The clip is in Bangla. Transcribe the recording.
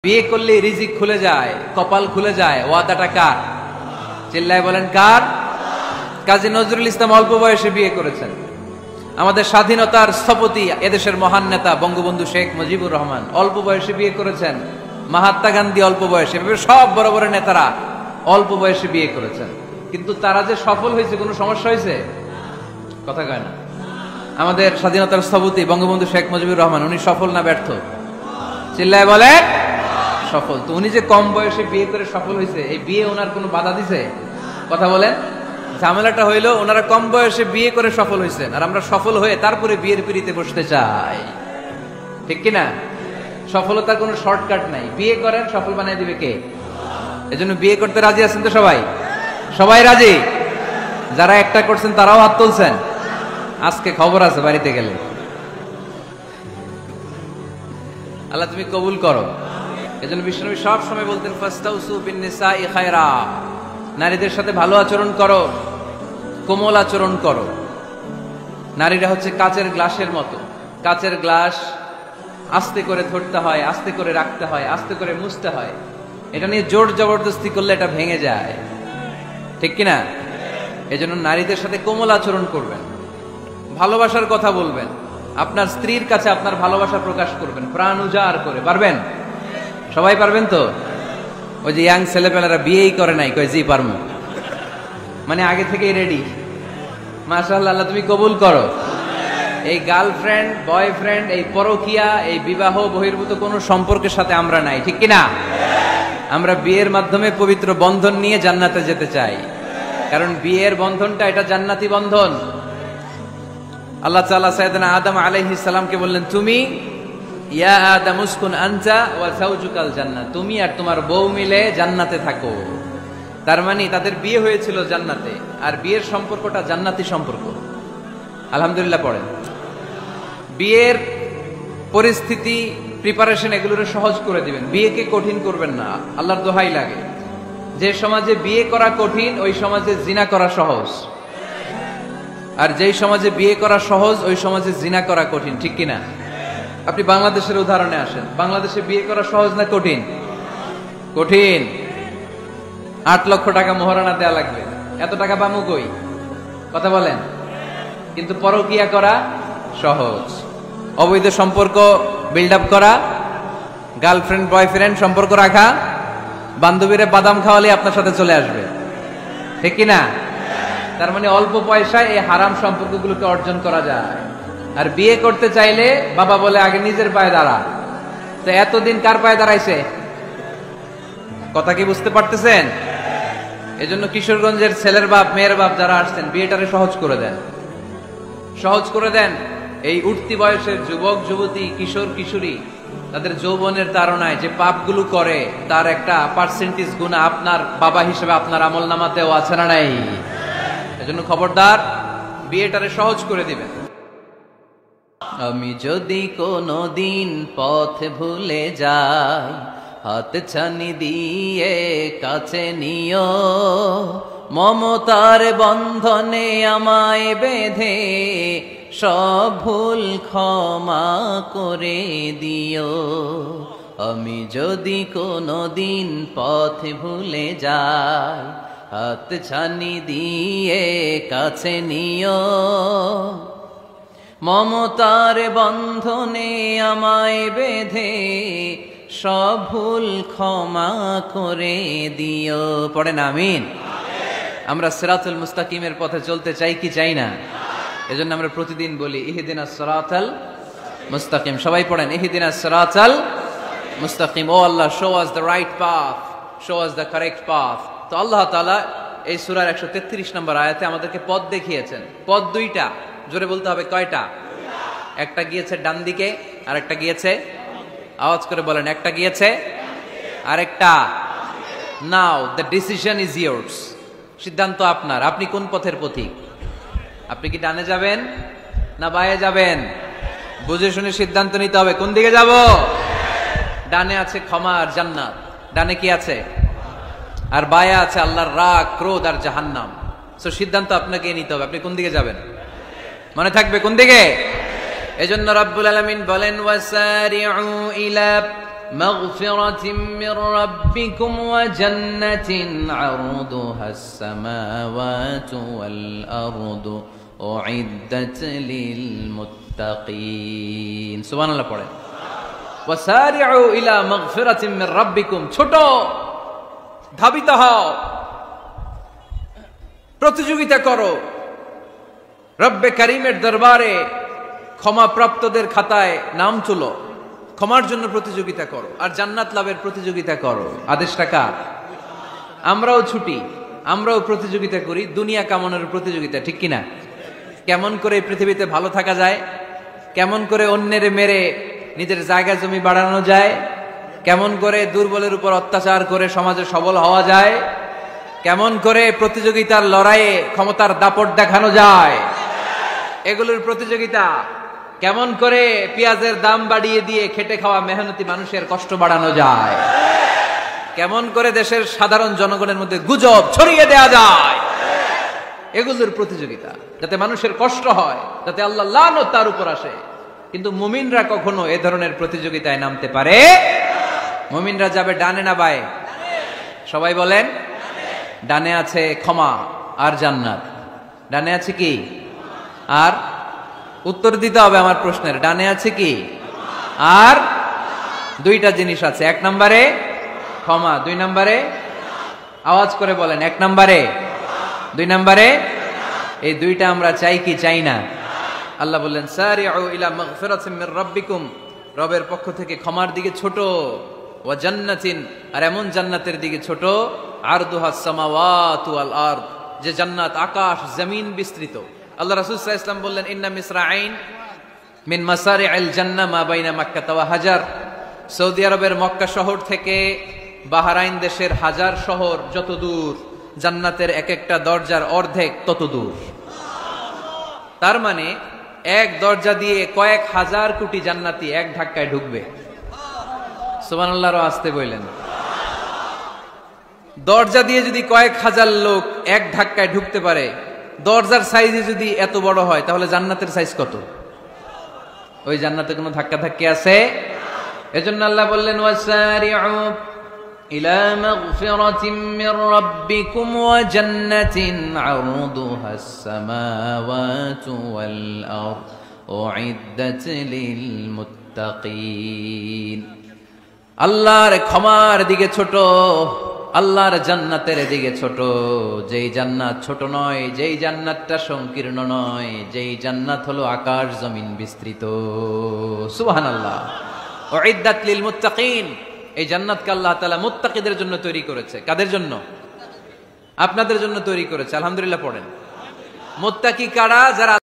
বিয়ে করলে রিজিক খুলে যায়, কপাল খুলে যায়। ওয়াদাটা কার? চিল্লায় বলেন কার? কাজী নজরুল ইসলাম অল্প বয়সে বিয়ে করেছেন। আমাদের স্বাধীনতার স্থপতি এদেশের মহান নেতা বঙ্গবন্ধু শেখ মুজিবুর রহমান অল্প বয়সে বিয়ে করেছেন। মহাত্মা গান্ধী অল্প বয়সে, সব বড় বড় নেতারা অল্প বয়সে বিয়ে করেছেন। কিন্তু তারা যে সফল হয়েছে, কোনো সমস্যা হয়েছে? কথা কয় না। আমাদের স্বাধীনতার স্থপতি বঙ্গবন্ধু শেখ মুজিবুর রহমান, উনি সফল না ব্যর্থ? চিল্লায় বলে সফল। তো উনি যে কম বয়সে বিয়ে করে সফল হয়েছে, এই বিয়ে ওনার কোনো বাধা দিছে? কথা বলেন। ঝামেলাটা হইলো ওনারা কম বয়সে বিয়ে করে সফল হয়েছেন, আর আমরা সফল হয়ে তারপরে বিয়ের পিড়িতে বসতে চাই, ঠিক কিনা? সফলতার কোনো শর্টকাট নাই। বিয়ে করেন, সফল বানিয়ে দিবে কে? এজন্য বিয়ে করতে রাজি আছেন তো সবাই? সবাই রাজি? যারা একটা করছেন তারাও হাত তুলছেন। আজকে খবর আছে বাড়িতে গেলে। আল্লাহ তুমি কবুল করো। এজন্য বিশ্বনবী সব সময় বলতেন ফাস্তাউসু বিন-নিসাই খায়রা, নারীদের সাথে ভালো আচরণ করো, কোমল আচরণ করো। নারীরা হচ্ছে কাচের গ্লাসের মতো। কাচের গ্লাস আস্তে করে ধরতে হয়, আস্তে করে রাখতে হয়, আস্তে করে মুছতে হয়। এটা নিয়ে জোর জবরদস্তি করলে এটা ভেঙে যায়, ঠিক কিনা? এজন্য নারীদের সাথে কোমল আচরণ করবেন, ভালোবাসার কথা বলবেন, আপনার স্ত্রীর কাছে আপনার ভালোবাসা প্রকাশ করবেন প্রাণ উজাড় করে। পারবেন? সবাই পারবেন তো? ওই যে ইয়াং ছেলেপেলেরা বিয়েই করে নাই, কয় জি পারমু, মানে আগে থেকেই রেডি। মাশাআল্লাহ, আল্লাহ তুমি কবুল করো। এই গার্লফ্রেন্ড বয়ফ্রেন্ড, এই পরকিয়া, এই বিবাহ বহির্ভূত কোনো সম্পর্কের সাথে আমরা নাই, ঠিক কিনা? আমরা বিয়ের মাধ্যমে পবিত্র বন্ধন নিয়ে জান্নাতে যেতে চাই, কারণ বিয়ের বন্ধনটা এটা জান্নাতি বন্ধন। আল্লাহ তাআলা সাইয়েদনা আদম আলাইহিস সালামকে বললেন, তুমি ইয়া আদম উসকুন আনতা ওয়া যাওজুকাল জান্নাহ, তুমি আর তোমার বউ মিলে জান্নাতে থাকো। তার মানে তাদের বিয়ে হয়েছিল জান্নাতে, আর বিয়ের সম্পর্কটা জান্নাতি সম্পর্ক। আলহামদুলিল্লাহ পড়েন। বিয়ের পরিস্থিতি, প্রিপারেশন এগুলোরে সহজ করে দিবেন, বিয়েকে কঠিন করবেন না। আল্লাহর দোহাই লাগে, যে সমাজে বিয়ে করা কঠিন ওই সমাজে জিনা করা সহজ, আর যেই সমাজে বিয়ে করা সহজ ওই সমাজে জিনা করা কঠিন, ঠিক কিনা? আপনি বাংলাদেশের উদাহরণে আসেন। বাংলাদেশে বিয়ে করা সহজ না কঠিন? কঠিন। 8 লক্ষ টাকা মোহরানা দেয়া লাগবে, এত টাকা পামু কই? কথা বলেন। কিন্তু পরকিয়া করা সহজ। অবৈধ সম্পর্ক বিল্ড আপ করা, গার্লফ্রেন্ড বয়ফ্রেন্ড সম্পর্ক রাখা, বান্ধবীরে বাদাম খাওয়ালে আপনার সাথে চলে আসবে, ঠিক কিনা? তার মানে অল্প পয়সায় এই হারাম সম্পর্কগুলোকে অর্জন করা যায়। আর বিয়ে করতে চাইলে বাবা বলে আগে নিজের পায়ে দাঁড়া। তো এতদিন কার পায়ে দাঁড়াইছে? কথা কি বুঝতে পারতেছেন? এজন্য কিশোরগঞ্জের ছেলের বাপ মেয়ের বাপ যারা আসছেন, বিয়েটারে সহজ করে দেন, সহজ করে দেন। এই উঠতি বয়সের যুবক যুবতী, কিশোর কিশোরী, তাদের যৌবনের তাড়নায় যে পাপগুলো করে তার একটা পার্সেন্টেজ গুনাহ আপনার বাবা হিসেবে আপনার আমল নামাতেও আছে না নাই? এজন্য খবরদার, বিয়েটারে সহজ করে দিবেন। আমি যদি কোনো দিন পথ ভুলে যাই, হাত ছানি দিয়ে কাছে নিও, মমতার বন্ধনে আমায় বেঁধে সব ভুল ক্ষমা করে দিও। আমি যদি কোনো দিন পথ ভুলে যাই, হাত ছানি দিয়ে কাছে নিও, মমতার বন্ধনে আমায় বেঁধে সব ভুল ক্ষমা করে দিও। পড়েন আমিন। আমরা সিরাতুল মুস্তাকিমের পথে চলতে চাই কি চাই না? এজন্য আমরা প্রতিদিন বলি ইহদিনাস সিরাতাল মুস্তাকিম। সবাই পড়েন ইহদিনাস সিরাতাল মুস্তাকিম। ও Allah, show us the right path, show us the correct path. তো আল্লাহ তাআলা এই সূরার 133 নম্বর আয়াতে আমাদেরকে পথ দেখিয়েছেন। পথ দুইটা, জোরে বলতে হবে কয়টা? একটা গিয়েছে ডান দিকে, আর একটা গিয়েছে, আওয়াজ করে বলেন, একটা গিয়েছে আরেকটা। নাও দ্য ডিসিশন ইজ ইয়ার্স, সিদ্ধান্ত আপনার। আপনি কোন পথের পথিক? আপনি কি ডানে যাবেন না বায়ে যাবেন? বুঝে শুনে সিদ্ধান্ত নিতে হবে কোন দিকে যাব। ডানে আছে ক্ষমা আর জান্নাত, ডানে কি আছে? আর বায়ে আছে আল্লাহর রাগ, ক্রোধ আর জাহান্নাম। সো সিদ্ধান্ত আপনাকে নিতে হবে, আপনি কোন দিকে যাবেন। মনে থাকবে কোন দিকে। এজন্য রাব্বুল আলামিন বলেন ওয়াসারিউ ইলা مغفرة من ربكم وجنة عرضها السماوات والأرض أعدت للمتقين سبحان الله পড়ে وسارعوا إلى مغفرة من ربكم ছোট ধাবিত হও প্রতিযোগিতা করো রব্বে কারীমের দরবারে ক্ষমাপ্রাপ্তদের খাতায় নাম তুলো ক্ষমার জন্য প্রতিযোগিতা করো আর জান্নাত লাভের প্রতিযোগিতা করো আদেশটা কার আমরাও ছুটি আমরাও প্রতিযোগিতা করি দুনিয়া কামানোর প্রতিযোগিতা ঠিক কিনা কেমন করে পৃথিবীতে ভালো থাকা যায় কেমন করে অন্যের মেরে নিজের জায়গা জমি বাড়ানো যায় কেমন করে দুর্বলের উপর অত্যাচার করে সমাজে সবল হওয়া যায় কেমন করে প্রতিযোগিতার লড়াইয়ে ক্ষমতার দাপট দেখানো যায় এগুলোর প্রতিযোগিতা কেমন করে পেঁয়াজের দাম বাড়িয়ে দিয়ে খেটে খাওয়া মেহনতি মানুষের কষ্ট বাড়ানো যায় কেমন করে দেশের সাধারণ জনগণের মধ্যে গুজব ছড়িয়ে দেয়া যায় এগুলোর প্রতিযোগিতা যাতে মানুষের কষ্ট হয় যাতে আল্লাহ লানত তার উপর আসে কিন্তু মুমিনরা কখনো এ ধরনের প্রতিযোগিতায় নামতে পারে মুমিনরা যাবে ডানে না বায়ে সবাই বলেন ডানে আছে ক্ষমা আর জান্নাত ডানে আছে কি আর উত্তর দিতে হবে আমার প্রশ্নের ডানে আছে কি আর দুইটা জিনিস আছে এক নম্বরে ক্ষমা দুই নম্বরে আওয়াজ করে বলেন এক নম্বরে দুই নম্বরে এই দুইটা আমরা চাই কি চাই না আল্লাহ বললেন সারিউ ইলা মাগফিরাতিন মির রাব্বিকুম রবের পক্ষ থেকে ক্ষমার দিকে ছোট ওয়া জান্নাতিন আর এমন জান্নাতের দিকে ছোট আরদুহাস সামাওয়াতু ওয়াল আরদ যে জান্নাত আকাশ জমিন বিস্তৃত আল্লাহ রাসূল সাল্লাল্লাহু আলাইহি ওয়াসাল্লাম বললেন ইন্না মিসরাঈন মিন মাসারি'আল জান্নাহ মা বাইনা মক্কা ওয়া হাজার সৌদি আরবের মক্কা শহর থেকে বাহরাইন দেশের হাজার শহর যত দূর জান্নাতের এক একটা দরজার অর্ধেক তত দূর তার মানে এক দরজা দিয়ে কয়েক হাজার কোটি জান্নাতি এক ধাক্কায় ঢুকবে সুবহানাল্লাহ আসতে বললেন দরজা দিয়ে যদি কয়েক হাজার লোক এক ধাক্কায় ঢুকতে পারে দরজার সাইজে যদি এত বড় হয় তাহলে জান্নাতের সাইজ কত ওই জান্নাতে কোনো ধাক্কা ধাক্কি আছে এজন্য আল্লাহ বললেন ওয়াসারিউ ইলা মাগফিরাতিন মির রাব্বিকুম ওয়া জান্নাতিন আরদুহাস সামাওয়াতু ওয়াল আরদ উইদ্দাত লিল মুত্তাকিন আল্লাহর ক্ষমার দিকে ছোট আল্লাহর জান্নাতের দিকে ছোট যেই জান্নাত ছোট নয় যেই জান্নাতটা সংকীর্ণ নয় যেই জান্নাত হলো আকাশ জমিন বিস্তৃত সুবহানাল্লাহ উইদ্দাত লিল মুত্তাকিন এই জান্নাতকে আল্লাহ তাআলা মুত্তাকিদের জন্য তৈরি করেছে কাদের জন্য আপনাদের জন্য তৈরি করেছে আলহামদুলিল্লাহ পড়েন মুত্তাকি কারা যারা